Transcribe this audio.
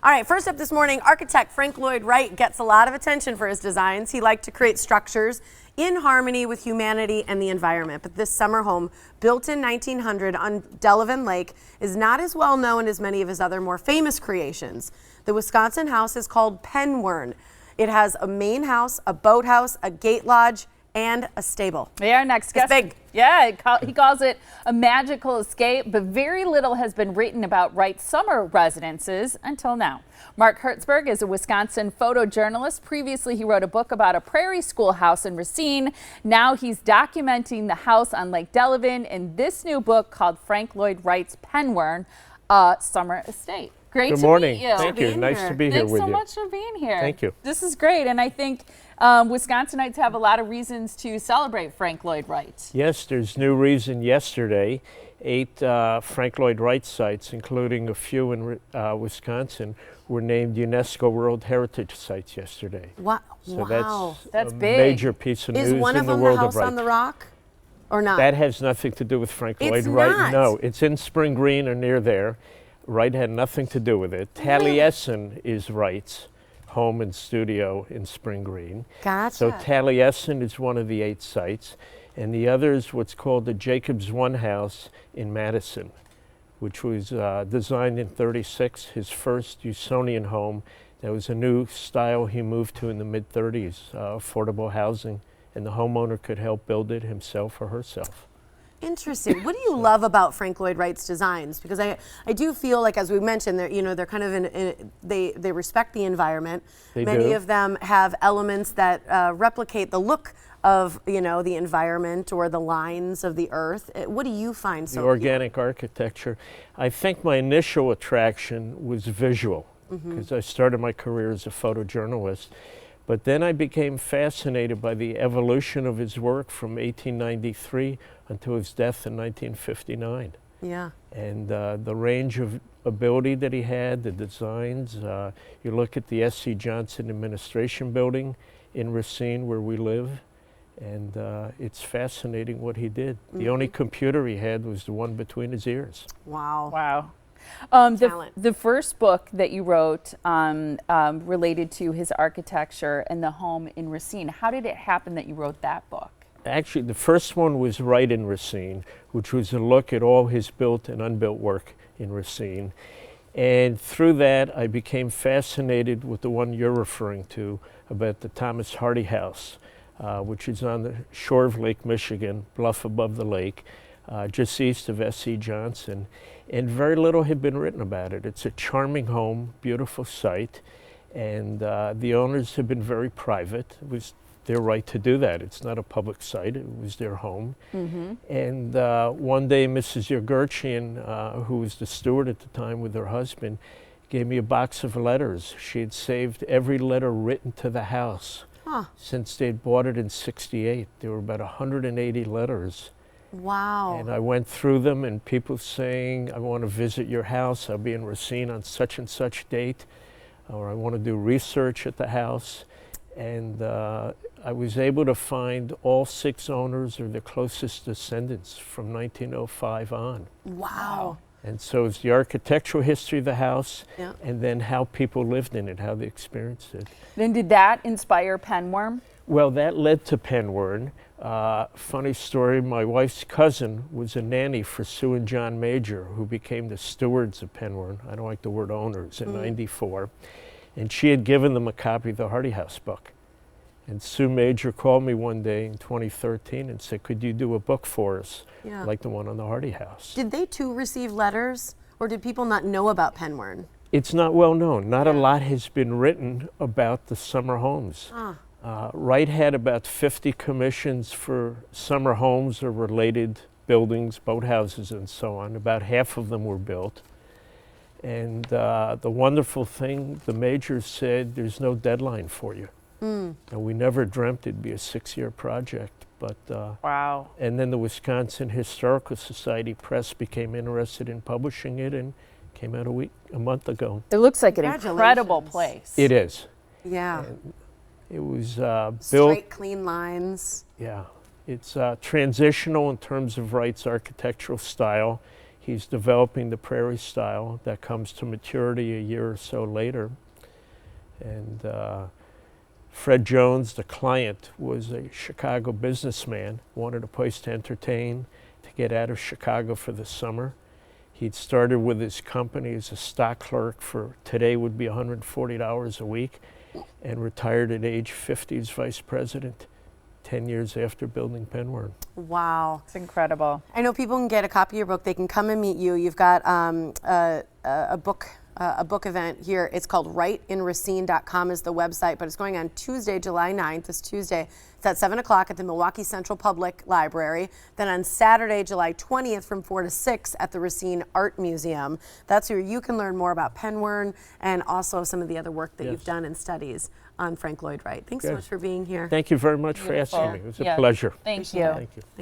All right, first up this morning, architect Frank Lloyd Wright gets a lot of attention for his designs. He liked to create structures in harmony with humanity and the environment. But this summer home, built in 1900 on Delavan Lake, is not as well known as many of his other more famous creations. The Wisconsin house is called Penwern. It has a main house, a boathouse, a gate lodge, and a stable. Yeah, our next guest. It's big. Yeah, he calls it a magical escape, but very little has been written about Wright's summer residences until now. Mark Hertzberg is a Wisconsin photojournalist. Previously, he wrote a book about a prairie school house in Racine. Now he's documenting the house on Lake Delavan in this new book called Frank Lloyd Wright's Penwern, Summer Estate. Great Good to morning. meet you. Thank you. Nice to be here Thanks with so you. much for being here. Thank you. This is great, and I think Wisconsinites have a lot of reasons to celebrate Frank Lloyd Wright. Yes, there's new reason yesterday. 8 Frank Lloyd Wright sites, including a few in Wisconsin, were named UNESCO World Heritage Sites yesterday. Wow. So That's a big. major piece of news Is one in of the them world the house of Wright. on the rock or not? That has nothing to do with Frank Lloyd It's Wright. not. No, it's in Spring Green or near there. Wright had nothing to do with it. Taliesin is Wright's home and studio in Spring Green. Gotcha. So Taliesin is one of the 8 sites, and the other is what's called the Jacobs One House in Madison, which was designed in '36, his first Usonian home. That was a new style he moved to in the mid-'30s, affordable housing, and the homeowner could help build it himself or herself. Interesting. What do you love about Frank Lloyd Wright's designs? Because I do feel like, as we mentioned, they're kind of they respect the environment. Many do. of them have elements that replicate the look of the environment or the lines of the earth. What do you find so The organic architecture. I think my initial attraction was visual, because I started my career as a photojournalist. But then I became fascinated by the evolution of his work from 1893 until his death in 1959. Yeah. And the range of ability that he had, the designs. You look at the S.C. Johnson Administration Building in Racine, where we live, and it's fascinating what he did. The only computer he had was the one between his ears. Wow. Wow. Talent. The first book that you wrote related to his architecture and the home in Racine. How did it happen that you wrote that book? Actually, the first one was Wright in Racine, which was a look at all his built and unbuilt work in Racine. And through that, I became fascinated with the one you're referring to about the Thomas Hardy House, which is on the shore of Lake Michigan, bluff above the lake, just east of S.C. Johnson. And very little had been written about it. It's a charming home, beautiful site, and the owners have been very private. It was their right to do that. It's not a public site. It was their home. And one day, Mrs. Yurgurchian, who was the steward at the time with her husband, gave me a box of letters. She had saved every letter written to the house since they'd bought it in '68. There were about 180 letters. Wow. And I went through them, and people saying, I want to visit your house. I'll be in Racine on such and such date, or I want to do research at the house. And I was able to find all 6 owners or their closest descendants from 1905 on. Wow. And so it's the architectural history of the house, Yeah. and then how people lived in it, how they experienced it. Then did that inspire Penwern? Well, that led to Penwern. Funny story, my wife's cousin was a nanny for Sue and John Major, who became the stewards of Penwern. I don't like the word owners, in '94. And she had given them a copy of the Hardy House book. And Sue Major called me one day in 2013 and said, could you do a book for us, like the one on the Hardy House? Did they too receive letters, or did people not know about Penwern? It's not well known. Not a lot has been written about the summer homes. Wright had about 50 commissions for summer homes or related buildings, boathouses and so on. About half of them were built. And the wonderful thing, the Majors said, there's no deadline for you. And we never dreamt it'd be a 6-year project. But Wow. And then the Wisconsin Historical Society Press became interested in publishing it, and came out a month ago. It looks like an incredible place. It is. Yeah. And it was built. Straight, clean lines. Yeah, it's transitional in terms of Wright's architectural style. He's developing the prairie style that comes to maturity a year or so later. And Fred Jones, the client, was a Chicago businessman, wanted a place to entertain, to get out of Chicago for the summer. He'd started with his company as a stock clerk for today would be $140 a week, and retired at age 50 as vice president 10 years after building Penwern. Wow. It's incredible. I know people can get a copy of your book. They can come and meet you. You've got a book event here. It's called writeinracine.com is the website, but it's going on Tuesday, July 9th, this Tuesday. It's at 7 o'clock at the Milwaukee Central Public Library. Then on Saturday, July 20th from 4 to 6 at the Racine Art Museum. That's where you can learn more about Penwern and also some of the other work that you've done and studies on Frank Lloyd Wright. Thanks so much for being here. Thank you very much for asking me. It was a pleasure. Thank you. Thank you.